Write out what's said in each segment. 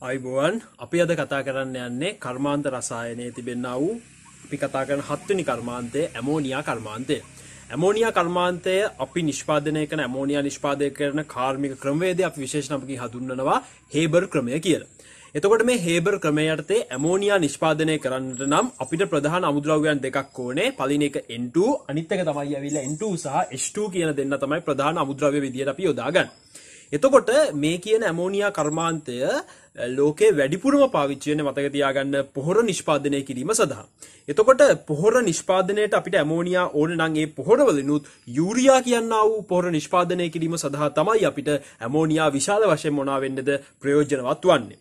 අයිබෝවන් අපි අද කතා කරන්න යන්නේ කර්මාන්ත රසායනයේ තිබෙනා වූ අපි කතා කරන හත්වෙනි කර්මාන්තය ඇමෝනියා කර්මාන්තය. ඇමෝනියා කර්මාන්තය අපි නිෂ්පාදනය කරන ඇමෝනියා නිෂ්පාදනය කරන කාර්මික ක්‍රමවේදය අපි විශේෂයෙන් අපි හඳුන්වනවා හේබර් ක්‍රමය කියලා. එතකොට මේ හේබර් ක්‍රමය යටතේ ඇමෝනියා නිෂ්පාදනය කරන්නට නම් අපිට ප්‍රධාන අමුද්‍රව්‍යයන් දෙකක් ඕනේ. පළවෙනි එක N2 අනිත් එක තමයි ඇවිල්ලා N2 සහ H2 කියන දෙන්න තමයි ප්‍රධාන අමුද්‍රව්‍ය විදියට අපි යොදාගන්නේ. එතකොට මේ කියන ඇමෝනියා කර්මාන්තය ලෝකේ වැඩිපුරම පාවිච්චි වෙන්නේ මතක තියාගන්න පොහොර නිෂ්පාදනය කිරීම සඳහා. එතකොට පොහොර නිෂ්පාදනයට අපිට ඇමෝනියා ඕන නම් ඒ පොහොරවලිනුත් යූරියා කියනා වූ පොහොර නිෂ්පාදනය කිරීම සඳහා තමයි අපිට ඇමෝනියා විශාල වශයෙන් මොනවා වෙන්නද ප්‍රයෝජනවත් වන්නේ.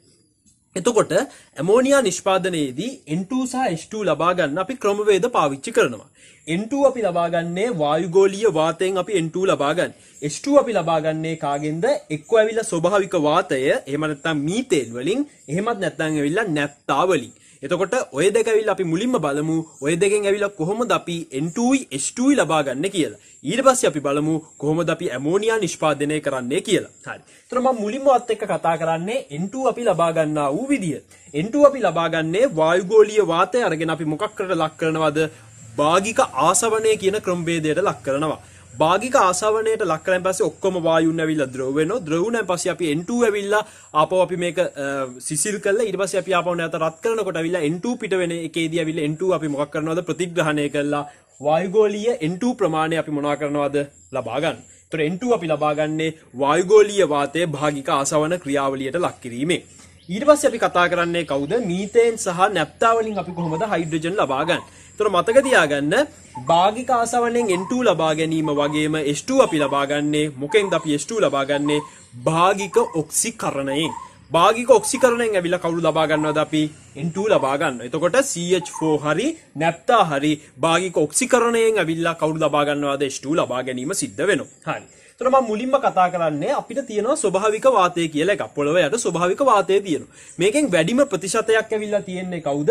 එතකොට ඇමෝනියා නිෂ්පාදනයේදී N2 සහ H2 ලබා ගන්න අපි ක්‍රමවේද පාවිච්චි කරනවා. N2 අපි ලබා ගන්නේ වායුගෝලීය වාතයෙන් අපි N2 ලබා ගන්න. H2 අපි ලබා ගන්නේ කාගෙන්ද? එක්ක ඇවිල්ලා ස්වභාවික වාතය, එහෙම නැත්නම් මීතේන් වලින්, එහෙමත් නැත්නම් ඇවිල්ලා නැප්තා වලින්. එතකොට ඔය දෙක ඇවිල්ලා අපි මුලින්ම බලමු ඔය දෙකෙන් ඇවිල්ලා කොහොමද අපි N2යි H2යි ලබා ගන්න කියලා. ඊට පස්සේ අපි බලමු කොහොමද අපි ඇමෝනියා නිෂ්පාදනය කරන්නේ කියලා. හරි. ඒතර මම මුලින්ම වත් එක්ක කතා කරන්නේ N2 අපි ලබා ගන්නා වූ විදිය. N2 අපි ලබා ගන්නේ වායුගෝලීය වාතය අරගෙන අපි මොකක්කට ලක් කරනවද? භාගික ආසවණය කියන ක්‍රමවේදයට ලක් කරනවා. භාගික ආසවණයට ලක් කරලා පස්සේ ඔක්කොම වායුන් ඇවිල්ලා ද්‍රව වෙනවා. ද්‍රව වුණාන් පස්සේ අපි N2 ඇවිල්ලා ආපහු අපි මේක සිසිල් කරලා ඊට පස්සේ අපි ආපහු නැවත රත් කරනකොට ඇවිල්ලා N2 පිට වෙන එකේදී ඇවිල්ලා N2 අපි මොකක් කරනවද? ප්‍රතිග්‍රහණය කරලා වායුගෝලීය N2 ප්‍රමාණය අපි මොනවා කරනවද? ලබා ගන්න. ඒතර N2 අපි ලබා ගන්නේ වායුගෝලීය වාතයේ භාගික ආසවණ ක්‍රියාවලියට ලක් කිරීමෙන්. ඊට පස්සේ අපි කතා කරන්නේ කවුද? මීතේන් සහ නැප්තා වලින් අපි කොහොමද හයිඩ්‍රජන් ලබා ගන්න? ඒතර මතක තියාගන්න භාගික ආසවණෙන් N2 ලබා ගැනීම වගේම H2 අපි ලබා ගන්නේ මොකෙන්ද? අපි H2 ලබා ගන්නේ භාගික ඔක්සිකරණයෙන්. භාගික ඔක්සිකරණයෙන් ඇවිල්ලා කවුරු ලබා ගන්නවද? අපි N2 ලබා ගන්නවා. එතකොට CH4 හරි නැප්තා හරි භාගික ඔක්සිකරණයෙන් ඇවිල්ලා කවුරු ලබා ගන්නවද? H2 ලබා ගැනීම සිද්ධ වෙනවා. හරි. එතකොට මම මුලින්ම කතා කරන්නේ අපිට තියෙනවා ස්වභාවික වාතය කියලා එකක්. පොළොව යට ස්වභාවික වාතය තියෙනවා. මේකෙන් වැඩිම ප්‍රතිශතයක් ඇවිල්ලා තියෙන්නේ කවුද?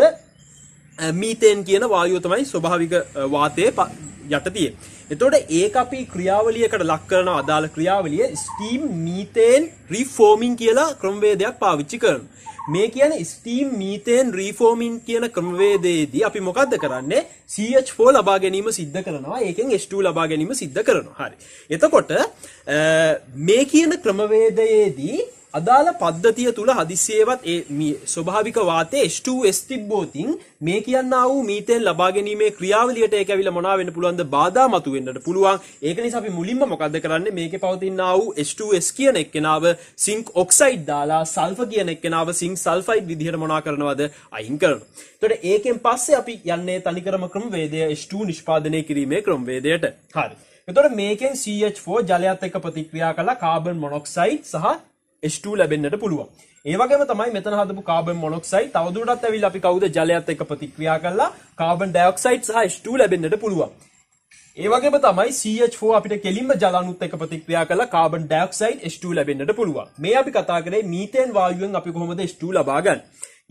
මීතේන් කියන වායුව තමයි ස්වභාවික වාතයේ යට තියෙන්නේ. එතකොට ඒක අපි ක්‍රියාවලියකට ලක් කරන අදාළ ක්‍රියාවලිය ස්ටීම් මීතේන් රීෆෝමින් කියලා ක්‍රමවේදයක් පාවිච්චි කරනවා. මේ කියන්නේ ස්ටීම් මීතේන් රීෆෝමින් කියන ක්‍රමවේදයේදී අපි මොකද්ද කරන්නේ? CH4 ලබා ගැනීම සිද්ධ කරනවා. ඒකෙන් H2 ලබා ගැනීම සිද්ධ කරනවා. හරි. එතකොට මේ කියන ක්‍රමවේදයේදී අදාළ පද්ධතිය තුල හදිසියේවත් ඒ ස්වභාවික වාතයේ H2S තිබ්බොතින් මේ කියනා වූ මීතේන් ලබා ගැනීමේ ක්‍රියාවලියට ඒක ඇවිල්ලා මොනවා වෙන්න පුළුවන්ද? බාධා මතු වෙන්නට පුළුවන්. ඒක නිසා අපි මුලින්ම මොකද්ද කරන්නේ? මේකේ පවතිනා වූ H2S කියන එක්කෙනාව සිංක් ඔක්සයිඩ් දාලා සල්ෆර් කියන එක්කෙනාව සිංක් සල්ෆයිඩ් විදිහට මොනවා කරනවද? අයින් කරනවා. එතකොට ඒකෙන් පස්සේ අපි යන්නේ තනිකරම ක්‍රමවේදය H2 නිෂ්පාදනය කිරීමේ ක්‍රමවේදයට. හරි. එතකොට මේකෙන් CH4 ජලයත් එක්ක ප්‍රතික්‍රියා කරලා කාබන් මොනොක්සයිඩ් සහ H2 ලැබෙන්නට පුළුවන්. ඒ වගේම තමයි මෙතන හදපු කාබන් මොනොක්සයිඩ් තවදුරටත් ඇවිල්ලා අපි කවුද ජලයත් එක්ක ප්‍රතික්‍රියා කරලා කාබන් ඩයොක්සයිඩ් සහ H2 ලැබෙන්නට පුළුවන්. ඒ වගේම තමයි CH4 අපිට කෙලින්ම ජල අණුත් එක්ක ප්‍රතික්‍රියා කරලා කාබන් ඩයොක්සයිඩ් H2 ලැබෙන්නට පුළුවන්. මේ අපි කතා කරේ මීතේන් වායුවෙන් අපි කොහොමද H2 ලබා ගන්න.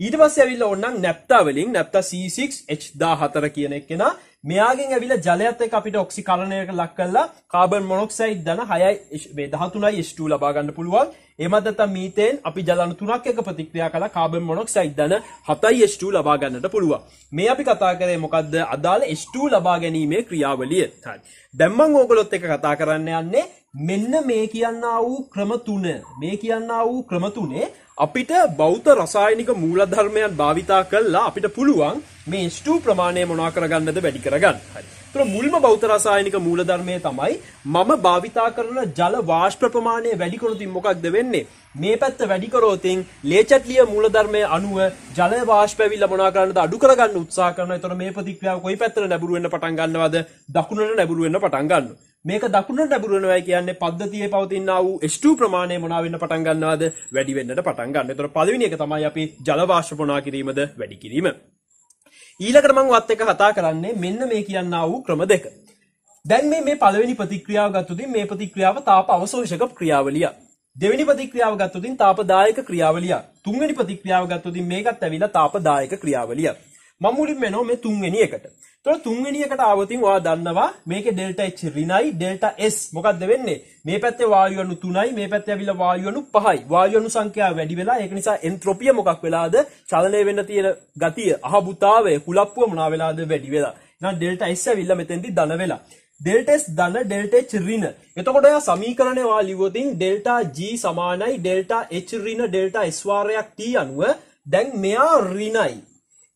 ඊට පස්සේ ඇවිල්ලා ඕනනම් නැප්තා වලින් නැප්තා C6H14 කියන එක්කෙනා මෙයාගෙන් ඇවිල්ලා ජලයත් එක්ක අපිට ඔක්සිකරණයකට ලක් කරලා කාබන් මොනොක්සයිඩ් ධන 6යි 13යි H2 ලබා ගන්න පුළුවන්. එහෙමත් නැත්නම් මීතේන් අපි ජල අණු 3ක් එක්ක ප්‍රතික්‍රියා කළා කාබන් මොනොක්සයිඩ් ධන 7යි H2 ලබා ගන්නට පුළුවන්. මේ අපි කතා කරේ මොකද්ද? අදාළ H2 ලබා ගැනීමේ ක්‍රියාවලිය. හරි. දැන් මම ඕගොල්ලොත් එක්ක කතා කරන්න යන්නේ මෙන්න මේ කියනා වූ ක්‍රම තුන. මේ කියනා වූ ක්‍රම තුනේ අපිට භෞත රසායනික මූලධර්මයන් භාවිතා කළා අපිට පුළුවන් මේ H2 ප්‍රමාණය මොනවා කරගන්නද? වැඩි කරගන්න. හරි. ඒතර මුල්ම භෞත රසායනික මූලධර්මය තමයි මම භාවිතා කරන ජල වාෂ්ප ප්‍රමාණය වැඩි කරොත් මොකක්ද වෙන්නේ? මේ පැත්ත වැඩි කරොතින් ලේචට්ලිය මූලධර්මයේ අණුව ජල වාෂ්ප ඇවිල්ලා මොනවා කරන්නද? අඩු කරගන්න උත්සාහ කරනවා. ඒතර මේ ප්‍රතික්‍රියාව කොයි පැත්තට නැඹුරු වෙන්න පටන් ගන්නවද? දකුණට නැඹුරු වෙන්න පටන් ගන්නවා. මේක දකුණට නැඹුරු වෙනවා කියන්නේ පද්ධතියේ පවතිනා වූ H2 ප්‍රමාණය මොනවා වෙන්න පටන් ගන්නවද? වැඩි වෙන්නට පටන් ගන්නවා. ඒතර පළවෙනි එක තමයි අපි ජල වාෂ්ප මොනවා කිරීමද? වැඩි කිරීම. ඊළඟට මම වත් එක කතා කරන්නේ මෙන්න මේ කියනා වූ ක්‍රම දෙක. දැන් මේ පළවෙනි ප්‍රතික්‍රියාව ගත්තොත් මේ ප්‍රතික්‍රියාව තාප අවශෝෂක ක්‍රියාවලිය. දෙවෙනි ප්‍රතික්‍රියාව ගත්තොත් තාපදායක ක්‍රියාවලිය. තුන්වෙනි ප්‍රතික්‍රියාව ගත්තොත් මේකත් ඇවිල්ලා තාපදායක ක්‍රියාවලිය. මම මුලින්ම එනවා මේ තුන්වෙනි එකට. තොර තුන්වෙනි එකට ආවොතින් ඔයා දන්නවා මේකේ ඩෙල්ටා H ඍණයි ඩෙල්ටා S මොකක්ද වෙන්නේ මේ පැත්තේ වායු අණු 3යි මේ පැත්තේ ඇවිල්ලා වායු අණු 5යි වායු අණු සංඛ්‍යාව වැඩි වෙලා ඒක නිසා එන්ට්‍රොපිය මොකක් වෙලාද චලනය වෙන්න තියෙන ගතිය අහබුතාවය කුලප්පුව මොනවා වෙලාද වැඩි වෙලා එහෙනම් ඩෙල්ටා S ඇවිල්ලා මෙතෙන්දි ධන වෙලා ඩෙල්ටා S ධන ඩෙල්ටා H ඍණ එතකොට ඔයා සමීකරණය ඔයා ලියුවොතින් ඩෙල්ටා G සමානයි ඩෙල්ටා H ඍණ ඩෙල්ටා S වාරයක් T අනුව දැන් මෙයා ඍණයි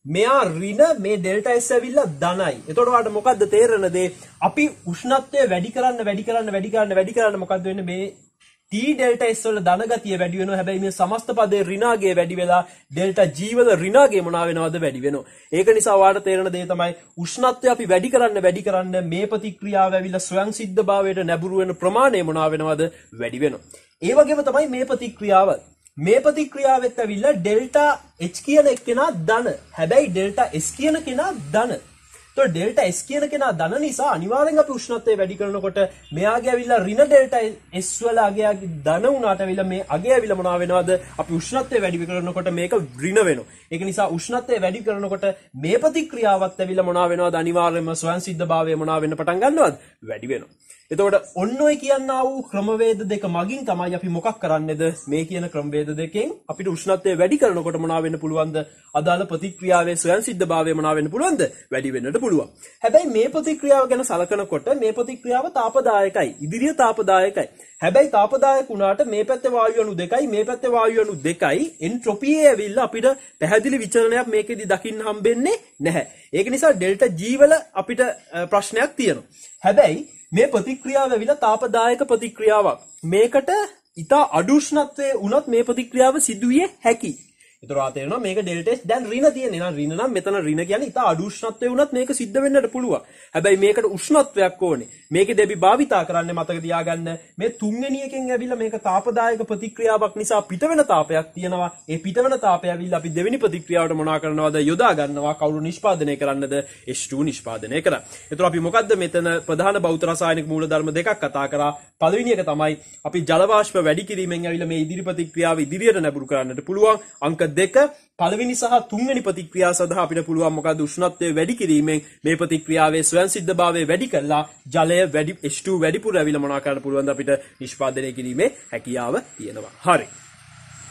මෙයා ඍණ මේ ඩෙල්ටා S ඇවිල්ලා ධනයි. එතකොට ඔයාලට මොකද්ද තේරෙන දේ? අපි උෂ්ණත්වය වැඩි කරන්න මොකද්ද වෙන්නේ මේ T ඩෙල්ටා S වල ධන ගතිය වැඩි වෙනවා. හැබැයි මේ සමස්ත පදේ ඍණාගය වැඩි වෙලා ඩෙල්ටා G වල ඍණාගය මොනවා වෙනවද වැඩි වෙනවා. ඒක නිසා ඔයාලට තේරෙන දේ තමයි උෂ්ණත්වය අපි වැඩි කරන්න මේ ප්‍රතික්‍රියාව ඇවිල්ලා ස්වයං සිද්ධභාවයට නැඹුරු වෙන ප්‍රමාණය මොනවා වෙනවද වැඩි වෙනවා. ඒ වගේම තමයි මේ ප්‍රතික්‍රියාව මේ ප්‍රතික්‍රියාවෙත් ඇවිල්ලා ඩෙල්ටා H කියන එක්කෙනා ධන. හැබැයි ඩෙල්ටා S කියන කෙනා ධන. එතකොට ඩෙල්ටා S කියන කෙනා ධන නිසා අනිවාර්යෙන් අපි උෂ්ණත්වය වැඩි කරනකොට මෙයාගේ ඇවිල්ලා ඍණ ඩෙල්ටා S වල අගයගේ ධන වුණාට ඇවිල්ලා මේ අගය ඇවිල්ලා මොනවා වෙනවද? අපි උෂ්ණත්වය වැඩි කරනකොට මේක ඍණ වෙනවා. ඒක නිසා උෂ්ණත්වය වැඩි කරනකොට මේ ප්‍රතික්‍රියාවත් ඇවිල්ලා මොනවා වෙනවද? අනිවාර්යයෙන්ම ස්වයං සිද්ධභාවය මොනවා වෙන්න පටන් ගන්නවද? වැඩි වෙනවා. එතකොට ඔන්න ඔය කියන්නා වූ ක්‍රමවේද දෙක මගින් තමයි අපි මොකක් කරන්නේද මේ කියන ක්‍රමවේද දෙකෙන් අපිට උෂ්ණත්වය වැඩි කරනකොට මොනවා වෙන්න පුළුවන්ද අදාළ ප්‍රතික්‍රියාවේ ස්වයං සිද්ධභාවය මොනවා වෙන්න පුළුවන්ද වැඩි වෙන්නට පුළුවන්. හැබැයි මේ ප්‍රතික්‍රියාව ගැන සලකනකොට මේ ප්‍රතික්‍රියාව තාපදායකයි ඉදිරිය තාපදායකයි. හැබැයි තාපදායක වුණාට මේ පැත්තේ වායු අණු දෙකයි මේ පැත්තේ වායු අණු දෙකයි එන්ට්‍රොපියේ ඇවිල්ලා අපිට පැහැදිලි විචලනයක් මේකෙදි දකින්න හම්බෙන්නේ නැහැ. ඒක නිසා ඩෙල්ටා G වල අපිට ප්‍රශ්නයක් තියෙනවා. හැබැයි මේ ප්‍රතික්‍රියාව ඇවිල්ලා තාපදායක ප්‍රතික්‍රියාවක්. මේකට ඉතා අඩු උෂ්ණත්වයේ වුණත් මේ ප්‍රතික්‍රියාව සිදුවිය හැකියි. ඒතර ආ තේරෙනවා මේක ඩෙල්ටා S දැන් ඍණ තියෙන්නේ. එහෙනම් ඍණ නම් මෙතන ඍණ කියන්නේ ඉතා අඩු උෂ්ණත්වයේ වුණත් මේක සිද්ධ වෙන්නට පුළුවන්. හැබැයි මේකට උෂ්ණත්වයක් ඕනේ. මේකෙදී අපි භාවිතා කරන්නේ මතක තියාගන්න මේ තුන්වෙනි එකෙන් ඇවිල්ලා මේක තාපදායක ප්‍රතික්‍රියාවක් නිසා පිටවෙන තාපයක් තියෙනවා. ඒ පිටවෙන තාපය ඇවිල්ලා අපි දෙවෙනි ප්‍රතික්‍රියාවට මොනවා කරනවද යොදා ගන්නවා කවුරු නිෂ්පාදනය කරන්නද H2 නිෂ්පාදනය කරා. ඒතර අපි මොකද්ද මෙතන ප්‍රධාන භෞත රසායනික මූලධර්ම දෙකක් කතා කරා. පළවෙනි එක තමයි අපි ජල වාෂ්ප වැඩි කිරීමෙන් ඇවිල්ලා මේ ඉදිරි ප්‍රතික්‍රියාව ඉදිරියට නැඹුරු කරන්නට පුළුවන්. අංක 2 පළවෙනි සහ තුන්වෙනි ප්‍රතික්‍රියාව සඳහා අපිට පුළුවන් මොකද උෂ්ණත්වය වැඩි කිරීමෙන් මේ ප්‍රතික්‍රියාවේ ස්වයං සිද්ධභාවය වැඩි කරලා ජලය වැඩි H2 වැඩිපුර ඇවිල්ලා මොනවා කරන්න පුළුවන්ද අපිට නිෂ්පාදනය කිරීමේ හැකියාව තියෙනවා. හරි.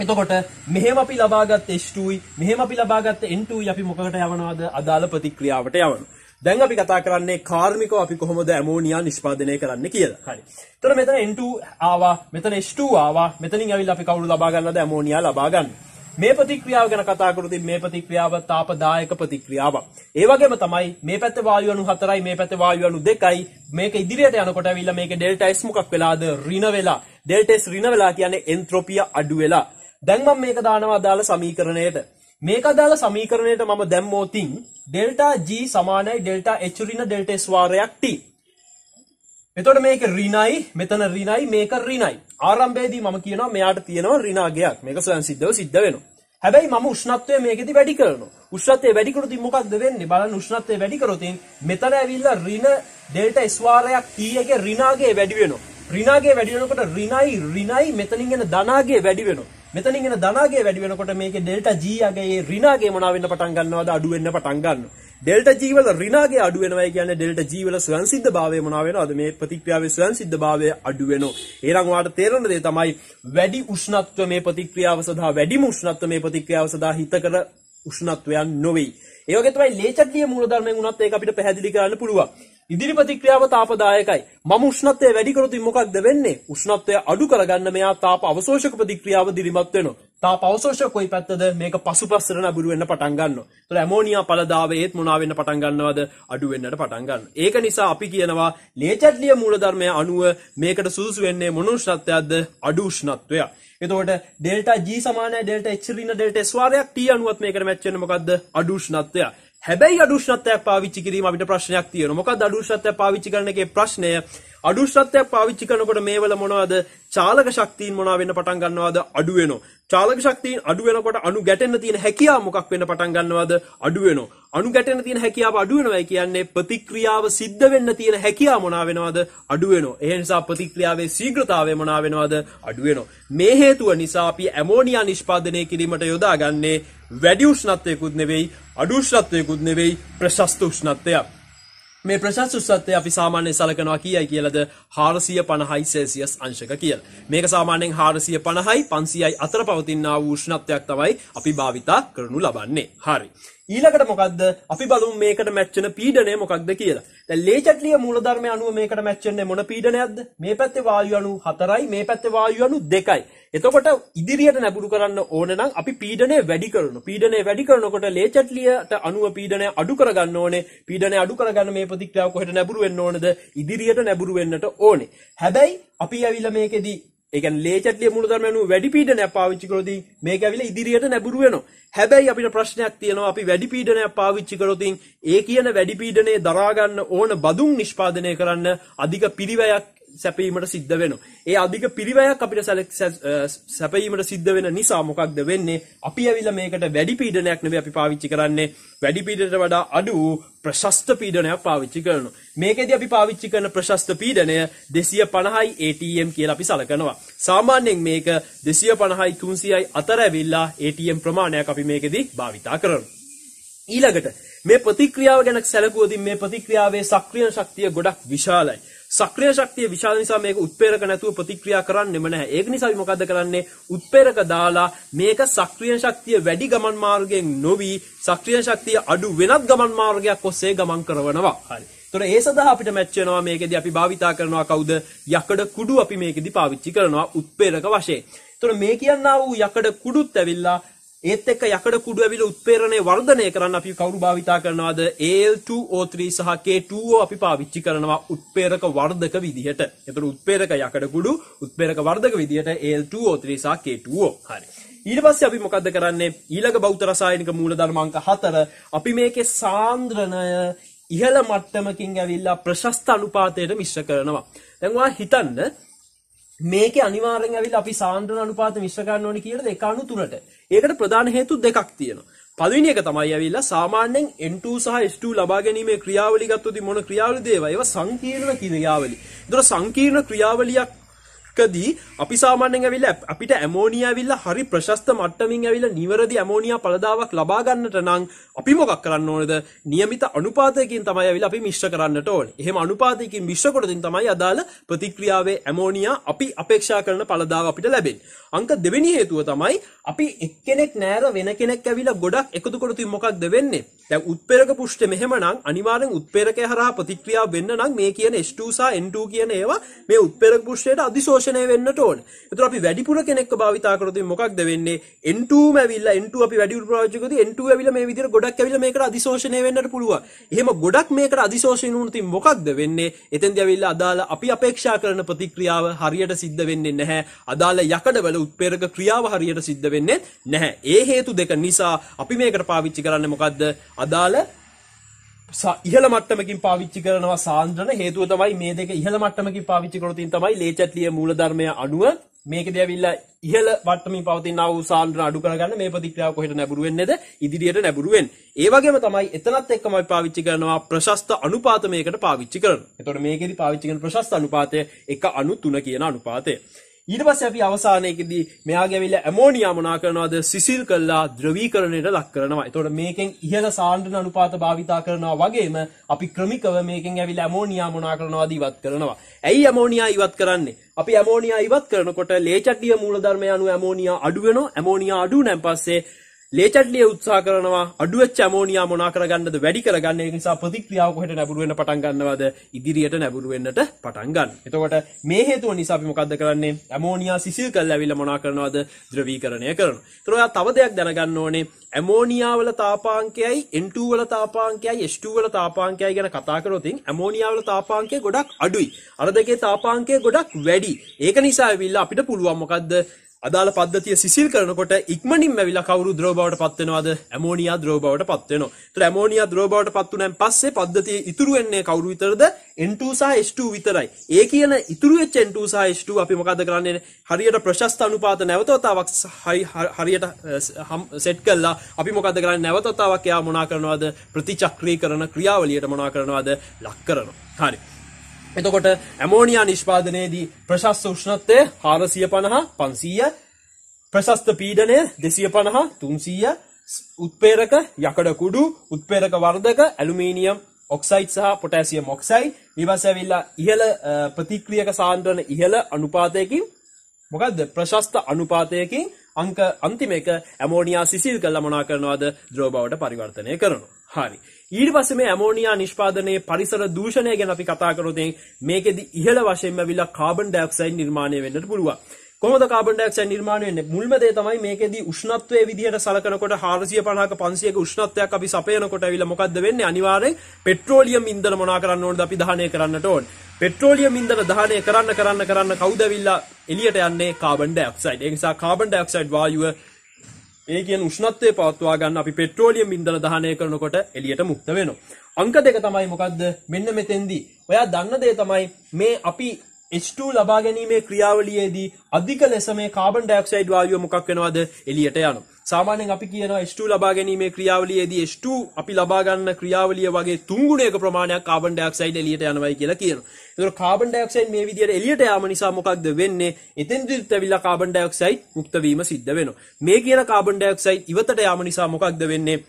එතකොට මෙහෙම අපි ලබාගත් H2යි මෙහෙම අපි ලබාගත් N2යි අපි මොකකට යවනවද අදාළ ප්‍රතික්‍රියාවට යවනවා. දැන් අපි කතා කරන්නේ කාර්මිකව අපි කොහොමද ඇමෝනියා නිෂ්පාදනය කරන්නේ කියලා. හරි. එතකොට මෙතන N2 ආවා, මෙතන H2 ආවා. මෙතනින් ඇවිල්ලා අපි කවුරු ලබා ගන්නවද? ඇමෝනියා ලබා ගන්න. මේ ප්‍රතික්‍රියාව ගැන කතා කරොත් මේ ප්‍රතික්‍රියාව තාපදායක ප්‍රතික්‍රියාවක්. ඒ වගේම තමයි මේ පැත්තේ වායු අණු 4යි මේ පැත්තේ වායු අණු 2යි මේක ඉදිරියට යනකොට ඇවිල්ලා මේකේ ඩෙල්ටා S මොකක් වෙලාද? ඍණ වෙලා. ඩෙල්ටා S ඍණ වෙලා කියන්නේ එන්ට්‍රොපිය අඩු වෙලා. දැන් මම මේක දානවා අදාළ සමීකරණයට. මේක අදාළ සමීකරණයට මම දැම්මොතින් ඩෙල්ටා G සමානයි ඩෙල්ටා H ඍණ ඩෙල්ටා S වාරයක් T. එතකොට මේක ඍණයි මෙතන ඍණයි මේක ඍණයි. ආරම්භයේදී මම කියනවා මෙයාට තියෙනවා ඍණාගයක්. මේක ස්වයං සිද්ධව සිද්ධ වෙනවා. හැබැයි මම උෂ්ණත්වය මේකෙදි වැඩි කරනවා. උෂ්ණත්වය වැඩි කරොත් මොකක්ද වෙන්නේ? බලන්න උෂ්ණත්වය වැඩි කරොත් මෙතන ඇවිල්ලා ඍණ ඩෙල්ටා S වාරයක් T එකේ ඍණාගය වැඩි වෙනවා. ඍණාගය වැඩි වෙනකොට ඍණයි මෙතනින් එන ධනාගය වැඩි වෙනවා. මෙතනින් එන ධනාගය වැඩි වෙනකොට මේකේ ඩෙල්ටා G අගයේ ඍණාගය මොනවා වෙන්න පටන් ගන්නවද? අඩු වෙන්න පටන් ගන්නවා. ඩෙල්ටා G වල ඍණාගය අඩු වෙනවා කියන්නේ ඩෙල්ටා G වල ස්වයං සිද්ධභාවය මොනවා වෙනවද? මේ ප්‍රතික්‍රියාවේ ස්වයං සිද්ධභාවය අඩු වෙනවා. ඒනම් ඔයාලට තේරෙන දේ තමයි වැඩි උෂ්ණත්ව මේ ප්‍රතික්‍රියාව සඳහා වැඩිම උෂ්ණත්ව මේ ප්‍රතික්‍රියාව සඳහා හිතකර උෂ්ණත්වයන් නොවේ. ඒ වගේ තමයි ලේචර්ලීය මූලධර්මයෙන් උනත් ඒක අපිට පැහැදිලි කරන්න පුළුවන්. ඉදිරි ප්‍රතික්‍රියාව තාපදායකයි. මම උෂ්ණත්වය වැඩි කරොත් මොකක්ද වෙන්නේ? උෂ්ණත්වය අඩු කරගන්න මෙයා තාප අවශෝෂක ප්‍රතික්‍රියාව දිරිමත් වෙනවා. තාප අවශෝෂක කොයි පැත්තද? මේක පසුපස්සට නබුරු වෙන්න පටන් ගන්නවා. ඒතර ඇමෝනියා ඵලදාවයේත් මොනවා වෙන්න පටන් ගන්නවද? අඩු වෙන්නට පටන් ගන්නවා. ඒක නිසා අපි කියනවා ලේචර්ලීය මූලධර්මය අනුව මේකට සුදුසු වෙන්නේ මොන උෂ්ණත්වයක්ද? අඩු උෂ්ණත්වය. එතකොට ඩෙල්ටා G සමානයි ඩෙල්ටා H ඍණ ඩෙල්ටා S වාරයක් T අනුවත් මේකට මැච් වෙන්නේ මොකද්ද? අඩු උෂ්ණත්වය. හැබැයි අඩු උෂ්ණත්වයක් පාවිච්චි කිරීම අපිට ප්‍රශ්නයක් තියෙනවා. මොකක්ද අඩු උෂ්ණත්වයක් පාවිච්චි කරන එකේ ප්‍රශ්නය? අඩු උෂ්ණත්වයක් පාවිච්චි කරනකොට මේවල මොනවද? චාලක ශක්තියින් මොනවා වෙන්න පටන් ගන්නවද? අඩු වෙනවා. චාලක ශක්තියින් අඩු වෙනකොට අණු ගැටෙන්න තියෙන හැකියාව මොකක් වෙන්න පටන් ගන්නවද? අඩු වෙනවා. අණු ගැටෙන්න තියෙන හැකියාව අඩු වෙනවා කියන්නේ ප්‍රතික්‍රියාව සිද්ධ වෙන්න තියෙන හැකියාව මොනවා වෙනවද? අඩු වෙනවා. ඒ නිසා ප්‍රතික්‍රියාවේ ශීඝ්‍රතාවය මොනවා වෙනවද? අඩු වෙනවා. මේ හේතුව නිසා අපි ඇමෝනියා නිෂ්පාදනය කිරීමට යොදාගන්නේ වැඩි උෂ්ණත්වයකුත් නෙවෙයි අඩු උෂ්ණත්වයකුත් නෙවෙයි ප්‍රශස්ත උෂ්ණත්වයක්. මේ ප්‍රශස්ත උෂ්ණත්වය අපි සාමාන්‍යයෙන් සලකනවා කීයයි කියලාද 450යි සෙල්සියස් අංශක කියලා. මේක සාමාන්‍යයෙන් 450යි 500යි අතර පවතිනා වූ උෂ්ණත්වයක් තමයි අපි භාවිතා කරනු ලබන්නේ. හරි. ඊළඟට මොකද්ද? අපි බලමු මේකට මැච් වෙන පීඩනය මොකක්ද කියලා. දැන් ලේචට්ලිය මූලධර්මය අනුව මේකට මැච් වෙන්නේ මොන පීඩනයක්ද? මේ පැත්තේ වායු අණු 4යි මේ පැත්තේ වායු අණු 2යි. එතකොට ඉදිරියට නැඹුරු කරන්න ඕන නම් අපි පීඩනය වැඩි කරනවා. පීඩනය වැඩි කරනකොට ලේචට්ලියට අණුව පීඩනය අඩු කරගන්න ඕනේ. පීඩනය අඩු කරගන්න මේ ප්‍රතික්‍රියාව කොහෙට නැඹුරු වෙන්න ඕනද? ඉදිරියට නැඹුරු වෙන්නට ඕනේ. හැබැයි අපි ඇවිල්ලා මේකෙදි ඒ කියන්නේ ලේචට්ලිය මූලධර්මය අනුව වැඩි පීඩනයක් පාවිච්චි කරොත් මේක ඇවිල්ලා ඉදිරියට නැඹුරු වෙනවා. හැබැයි අපිට ප්‍රශ්නයක් තියෙනවා අපි වැඩි පීඩනයක් පාවිච්චි කරොත් ඒ කියන වැඩි පීඩනයේ දරා ගන්න ඕන බදුන් නිෂ්පාදනය කරන්න අධික පිරිවැයක් සැපීමට සිද්ධ වෙනවා. ඒ අධික පිරිවැයක් අපිට සැපීමට සිද්ධ වෙන නිසා මොකක්ද වෙන්නේ? අපි ඇවිල්ලා මේකට වැඩි පීඩනයක් නෙවෙයි අපි පාවිච්චි කරන්නේ. වැඩි පීඩනයට වඩා අඩු ප්‍රශස්ත පීඩනයක් පාවිච්චි කරනවා. මේකෙදි අපි පාවිච්චි කරන ප්‍රශස්ත පීඩනය 250යි ATM කියලා අපි සලකනවා. සාමාන්‍යයෙන් මේක 250යි 300යි අතර ඇවිල්ලා ATM ප්‍රමාණයක් අපි මේකෙදි භාවිතා කරනවා. ඊළඟට මේ ප්‍රතික්‍රියාව ගැන සැලකුවොත් මේ ප්‍රතික්‍රියාවේ සක්‍රීය ශක්තිය ගොඩක් විශාලයි. සක්‍රීය ශක්තිය විශාල නිසා මේක උත්ප්‍රේරක නැතුව ප්‍රතික්‍රියා කරන්නෙම නැහැ. ඒක නිසා අපි මොකද්ද කරන්නේ? උත්ප්‍රේරක දාලා මේක සක්‍රීය ශක්තිය වැඩි ගමන් මාර්ගයෙන් නොවි සක්‍රීය ශක්තිය අඩු වෙනත් ගමන් මාර්ගයක් ඔස්සේ ගමන් කරනවා. හරි. ඒතොර ඒ සඳහා අපිට මැච් වෙනවා මේකෙදි අපි භාවිතා කරනවා කවුද? යකඩ කුඩු අපි මේකෙදි පාවිච්චි කරනවා උත්ප්‍රේරක වශයෙන්. ඒතොර මේ කියනා වූ යකඩ කුඩුත් ඇවිල්ලා ඒත් එක්ක යකඩ කුඩු ඇවිල්ලා උත්ප්‍රේරණය වර්ධනය කරන්න අපි කවුරු භාවිතා කරනවද? Al2O3 සහ K2O අපි පාවිච්චි කරනවා උත්ප්‍රේරක වර්ධක විදිහට. ඒතර උත්ප්‍රේරක යකඩ කුඩු උත්ප්‍රේරක වර්ධක විදිහට Al2O3 සහ K2O. හරි. ඊට පස්සේ අපි මොකද්ද කරන්නේ? ඊළඟ භෞත රසායනික මූලධර්ම අංක 4 අපි මේකේ සාන්ද්‍රණය ඉහළ මට්ටමකින් ඇවිල්ලා ප්‍රශස්ත අනුපාතයට මිශ්‍ර කරනවා. දැන් ඔයා හිතන්න මේකේ අනිවාර්යෙන් ඇවිල්ලා අපි සාන්ද්‍රණ අනුපාත මිශ්‍ර කරන්න ඕනේ කියලාද 1:3ට. ඒකට ප්‍රධාන හේතු දෙකක් තියෙනවා. පළවෙනි එක තමයි ඇවිල්ලා සාමාන්‍යයෙන් N2 සහ H2 ලබා ගැනීමේ ක්‍රියාවලිය ගත්තොත් මොන ක්‍රියාවලියද ඒවා? ඒවා සංකීර්ණ ක්‍රියාවලි. ඒතර සංකීර්ණ ක්‍රියාවලියකදී අපි සාමාන්‍යයෙන් ඇවිල්ලා අපිට ඇමෝනියා ඇවිල්ලා හරි ප්‍රශස්ත මට්ටමින් ඇවිල්ලා නිවැරදි ඇමෝනියා පළදාවක් ලබා ගන්නට නම් අපි මොකක් කරන්න ඕනේද? નિયમિત අනුපාතයකින් තමයි ඇවිල්ලා අපි මිශ්‍ර කරන්නට ඕනේ. එහෙම අනුපාතයකින් මිශ්‍ර කරොතින් තමයි අදාළ ප්‍රතික්‍රියාවේ ඇමෝනියා අපි අපේක්ෂා කරන පළදාව අපිට ලැබෙන්නේ. අංක දෙවෙනි හේතුව තමයි අපි එක්කෙනෙක් නෑර වෙන කෙනෙක් ඇවිල්ලා ගොඩක් එකතු කරොතින් මොකක්ද වෙන්නේ? දැන් උත්ප්‍රේරක පෘෂ්ඨය මෙහෙමනම් අනිවාර්යෙන් උත්ප්‍රේරකය හරහා ප්‍රතික්‍රියාව වෙන්න නම් මේ කියන H2 සහ N2 කියන ඒවා මේ උත්ප්‍රේරක පෘෂ්ඨයට අධිශෝෂණය වෙන්නට ඕනේ. ඒතර අපි වැඩිපුර කෙනෙක්ව භාවිතා කරොතින් මොකක්ද වෙන්නේ? N2ම ඇවිල්ලා N2 අපි වැඩිපුර පාවිච්චි කරොත් N2 ඇවිල්ලා මේ විදිහට ගොඩක් ඇවිල්ලා මේකට අධිශෝෂණය වෙන්නට පුළුවන්. එහෙම ගොඩක් මේකට අධිශෝෂණය වුණොත් මොකක්ද වෙන්නේ? එතෙන්දී ඇවිල්ලා අදාළ අපි අපේක්ෂා කරන ප්‍රතික්‍රියාව හරියට සිද්ධ වෙන්නේ නැහැ. අදාළ යකඩවල උත්ප්‍රේරක ක්‍රියාව හරියට සිද්ධ වෙන්නේ නැහැ. ඒ හේතු දෙක නිසා අපි මේකට පාවිච්චි කරන්නේ මොකද්ද? අදාළ ඉහළ මට්ටමකින් පාවිච්චි කරනවා සාන්ද්‍රණ. හේතුව තමයි මේ දෙක ඉහළ මට්ටමකින් පාවිච්චි කරොතින් තමයි ලේචට්ලිය මූලධර්මය අණුව මේකදී ඇවිල්ලා ඉහළ මට්ටමින් පවතිනා වූ සාන්ද්‍රණ අඩු කරගන්න මේ ප්‍රතික්‍රියාව කොහෙට නැඹුරු වෙන්නේද? ඉදිරියට නැඹුරු වෙන්නේ. ඒ වගේම තමයි එතනත් එක්කම අපි පාවිච්චි කරනවා ප්‍රශස්ත අනුපාත මේකට පාවිච්චි කරනවා. එතකොට මේකෙදි පාවිච්චි කරන ප්‍රශස්ත අනුපාතය 1:3 කියන අනුපාතය. ඊට පස්සේ අපි අවසානයේදී මෙයාගේ ඇවිල්ලා ඇමෝනියා මොනා කරනවද? සිසිල් කළා ද්‍රවීකරණයට ලක් කරනවා. එතකොට මේකෙන් ඉහළ සාන්ද්‍රණ අනුපාත භාවිතා කරනවා වගේම අපි ක්‍රමිකව මේකෙන් ඇවිල්ලා ඇමෝනියා මොනා කරනවද? ඉවත් කරනවා. ඇයි ඇමෝනියා ඉවත් කරන්නේ? අපි ඇමෝනියා ඉවත් කරනකොට ලේචට්ලිය මූලධර්මය අනුව ඇමෝනියා අඩු වෙනවා. ඇමෝනියා අඩු වුණාන් පස්සේ ලේචට්ලිය උත්සාහ කරනවා අඩු වෙච්ච ඇමෝනියා මොනා කරගන්නද? වැඩි කරගන්න. ඒ නිසා ප්‍රතික්‍රියාව කොහෙට නැඹුරු වෙන්න පටන් ගන්නවද? ඉදිරියට නැඹුරු වෙන්නට පටන් ගන්න. එතකොට මේ හේතුව නිසා අපි මොකද්ද කරන්නේ? ඇමෝනියා සිසිල් කරලා ඇවිල්ලා මොනා කරනවද? ද්‍රවීකරණය කරනවා. ඒතර ඔයා තව දෙයක් දැනගන්න ඕනේ. ඇමෝනියා වල තාපාංකයයි N2 වල තාපාංකයයි H2 වල තාපාංකයයි ගැන කතා කරොත් ඇමෝනියා වල තාපාංකය ගොඩක් අඩුයි. අර දෙකේ තාපාංකය ගොඩක් වැඩි. ඒක නිසා ඇවිල්ලා අපිට පුළුවන් මොකද්ද? අදාළ පද්ධතිය සිසිල් කරනකොට ඉක්මනින්ම ඇවිල්ලා කවුරු ද්‍රව බවට පත් වෙනවද? ඇමෝනියා ද්‍රව බවට පත් වෙනවා. ඒතර ඇමෝනියා ද්‍රව බවට පත් වුණාන් පස්සේ පද්ධතිය ඉතුරු වෙන්නේ කවුරු විතරද? N2 සහ H2 විතරයි. ඒ කියන ඉතුරු වෙච්ච N2 සහ H2 අපි මොකද කරන්නේ? හරියට ප්‍රශස්ත අනුපාත නැවතවතාවක් හරියට සෙට් කළා. අපි මොකද කරන්නේ? නැවතවතාවක් එයා මොනා කරනවද? ප්‍රතිචක්‍රීකරණ ක්‍රියාවලියට මොනා කරනවද? ලක් කරනවා. හරි. එතකොට ඇමෝනියා නිෂ්පාදනයේදී ප්‍රශස්ත උෂ්ණත්වය 450 500 ප්‍රශස්ත පීඩනය 250 300 උත්ප්‍රේරක යකඩ කුඩු උත්ප්‍රේරක වර්ධක ඇලුමිනියම් ඔක්සයිඩ් සහ පොටෑසියම් ඔක්සයිඩ් ඊට පස්සේ ඇවිල්ලා ඉහළ ප්‍රතික්‍රියක සාන්ද්‍රණ ඉහළ අනුපාතයකින් මොකද්ද ප්‍රශස්ත අනුපාතයකින් අංක අන්තිම එක ඇමෝනියා සිසිල් කරලා මොනා කරනවද ද්‍රව බවට පරිවර්තනය කරනවා. හරි. ඊට පස්සේ මේ ඇමෝනියා නිෂ්පාදනයේ පරිසර දූෂණය ගැන අපි කතා කරොත් මේකෙදි ඉහළ වශයෙන්ම ඇවිල්ලා කාබන් ඩයොක්සයිඩ් නිර්මාණය වෙන්නට පුළුවන්. කොහොමද කාබන් ඩයොක්සයිඩ් නිර්මාණය වෙන්නේ? මුල්ම දේ තමයි මේකෙදි උෂ්ණත්වයේ විදිහට සලකනකොට 450ක 500ක උෂ්ණත්වයක් අපි සපයනකොට ඇවිල්ලා මොකද්ද වෙන්නේ? අනිවාර්යෙන් පෙට්‍රෝලියම් ඉන්ධන මොනා කරන්න ඕනද අපි දහනය කරන්නට ඕන. පෙට්‍රෝලියම් ඉන්ධන දහනය කරන්න කවුද ඇවිල්ලා එළියට යන්නේ? Carbon dioxide. ඒ නිසා කාබන් ඩයොක්සයිඩ් වායුව ඒ කියන උෂ්ණත්වය පවත්වා ගන්න අපි පෙට්‍රෝලියම් ඉන්ධන දහනය කරනකොට එළියට මුක්ත වෙනවා. අංක දෙක තමයි මොකද්ද? මෙන්න මෙතෙන්දී ඔයා දන්න දේ තමයි මේ අපි H2 ලබා ගැනීමේ ක්‍රියාවලියේදී අධික ලෙස මේ කාබන් ඩයොක්සයිඩ් වායුව මොකක් වෙනවද? එළියට යනවා. සාමාන්‍යයෙන් අපි කියනවා H2 ලබා ගැනීමේ ක්‍රියාවලියේදී H2 අපි ලබා ගන්න ක්‍රියාවලිය වගේ 3 ගුණයක ප්‍රමාණයක් කාබන් ඩයොක්සයිඩ් එළියට යනවායි කියලා කියනවා. ඒතකොට කාබන් ඩයොක්සයිඩ් මේ විදිහට එළියට යාම නිසා මොකක්ද වෙන්නේ? එතෙන්දිත් ඇවිල්ලා කාබන් ඩයොක්සයිඩ් මුක්ත වීම සිද්ධ වෙනවා. මේ කියන කාබන් ඩයොක්සයිඩ් ඉවතට යාම නිසා මොකක්ද වෙන්නේ?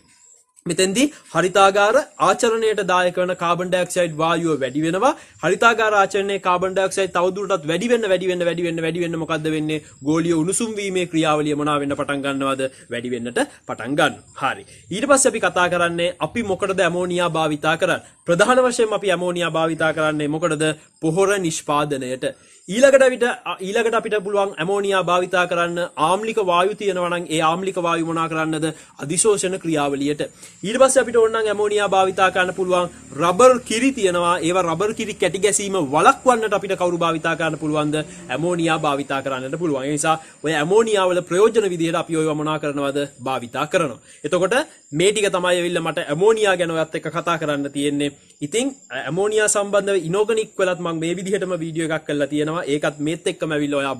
මෙතෙන්දී හරිතාගාර ආචරණයට දායක වන කාබන් ඩයොක්සයිඩ් වායුව වැඩි වෙනවා. හරිතාගාර ආචරණයේ කාබන් ඩයොක්සයිඩ් තවදුරටත් වැඩි වෙන්න මොකද්ද වෙන්නේ? ගෝලීය උණුසුම් වීමේ ක්‍රියාවලිය මොනවා වෙන්න පටන් ගන්නවද? වැඩි වෙන්නට පටන් ගන්නවා. හරි. ඊට පස්සේ අපි කතා කරන්නේ අපි මොකටද ඇමෝනියා භාවිතා කරන්නේ? ප්‍රධාන වශයෙන් අපි ඇමෝනියා භාවිතා කරන්නේ මොකටද? පොහොර නිෂ්පාදනයට. ඊළඟට අපිට පුළුවන් ඇමෝනියා භාවිතා කරන්න ආම්ලික වායු තියෙනවා නම් ඒ ආම්ලික වායු මොනා කරන්නද? අධිශෝෂණ ක්‍රියාවලියට. ඊට පස්සේ අපිට ඕන නම් ඇමෝනියා භාවිතා කරන්න පුළුවන් රබර් කිරි තියෙනවා. ඒවා රබර් කිරි කැටි ගැසීම වළක්වන්නට අපිට කවුරු භාවිතා කරන්න පුළුවන්ද? ඇමෝනියා භාවිතා කරන්නට පුළුවන්. ඒ නිසා ඔය ඇමෝනියා වල ප්‍රයෝජන විදිහට අපි ඔයව මොනා කරනවද? භාවිතා කරනවා. එතකොට මේ ටික තමයි ඇවිල්ලා මට ඇමෝනියා ගැන ඔයත් එක්ක කතා කරන්න තියෙන්නේ. ඉතින් ඇමෝනියා සම්බන්ධව ඉනෝගනික් වලත් මම මේ විදිහටම වීඩියෝ එකක් කරලා තියෙනවා. ඒකත් මේත් එක්කම ඇවිල්ලා ඔයා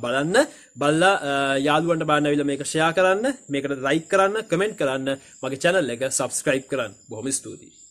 බලලා යාළුවන්ට බලන්න ඇවිල්ලා මේක ෂෙයා කරන්න, මේකට ලයික් කරන්න, කමෙන්ට් කරන්න, මගේ channel එක subscribe කරන්න. බොහොම ස්තුතියි.